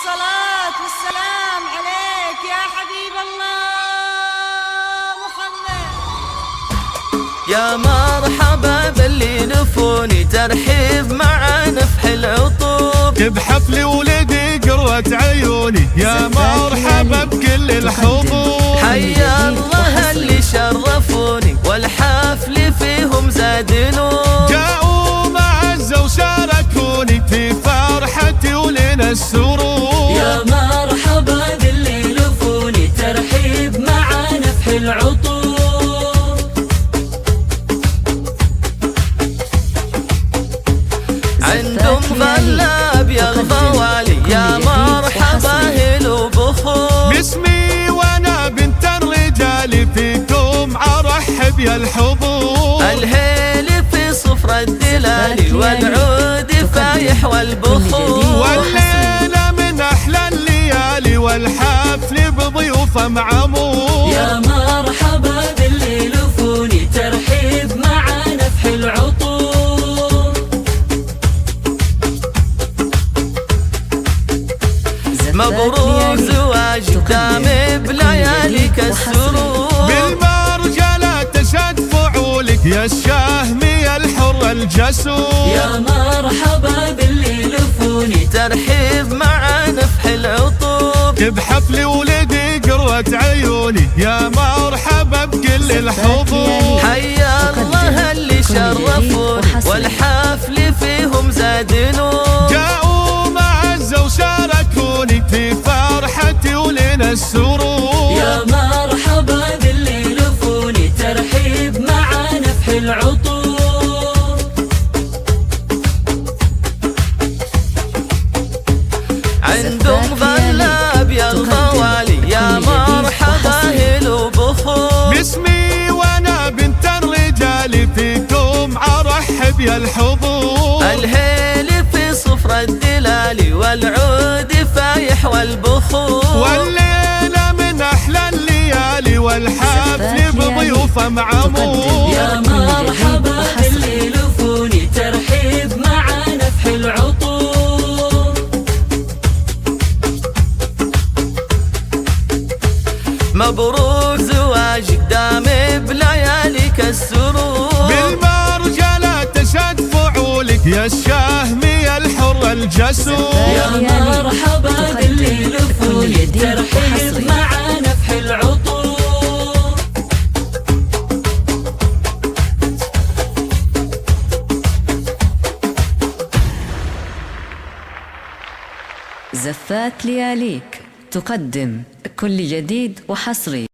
الصلاة والسلام عليك يا حبيب الله محمد. يا مرحبا باللي نفوني ترحيب مع نفح العطوب، بحفل ولدي قرة عيوني يا مرحبا بكل الحضور. حيا الله اللي شرفوني والحفل فيهم زاد نور، جاءوا معزة وشاركوني في فرحتي ولنا السرور. يا مرحبا باللي لفوني ترحيب مع نفح العطور. عندهم غلاب يا الغوالي يا مرحبا هلو بخور. باسمي وانا بنت الرجال فيكم ارحب يا الحضور. الهيل في صفر الدلال والعود فايح والبخور. والليلة من احلى الليالي والحفل بضيوفه معمور. يا مرحبا باللي لفوني ترحيب مع نفح العطور. مبروك زواج دام بلياليك السرور. بالمرجلة تشد فعولك يا الشهمي الحر الجسور. يا مرحبا باللي لفوني ترحيب مع نفح العطوب، بحفل ولدي قرة عيوني يا مرحبا بكل الحضور. حيا الله اللي شرفوني والحفل فيهم زاد نور، جاءوا معزة وشاركوني في فرحتي ولنا السرور. يا مرحبا باللي لفوني ترحيب مع نفح العطور. عندهم غلاب يا الغوالي يا مرحبا هلو بخور. باسمي وانا بنت الرجال فيكم ارحب يا الحضور. الهيل في صفر الدلال والعود فايح والبخور. والليلة من احلى الليالي والحفل بضيوفه معمور. يا مرحبا باللي لفوني ترحيب مع نفح العطور. مبروك زواجك دام بلياليك السرور. بالمرجلة تشد فعولك يا الشهمي الحر الجسور. يا مرحبا باللي لفوني ترحيب مع نفح العطور. زفات لياليك تقدم كل جديد وحصري.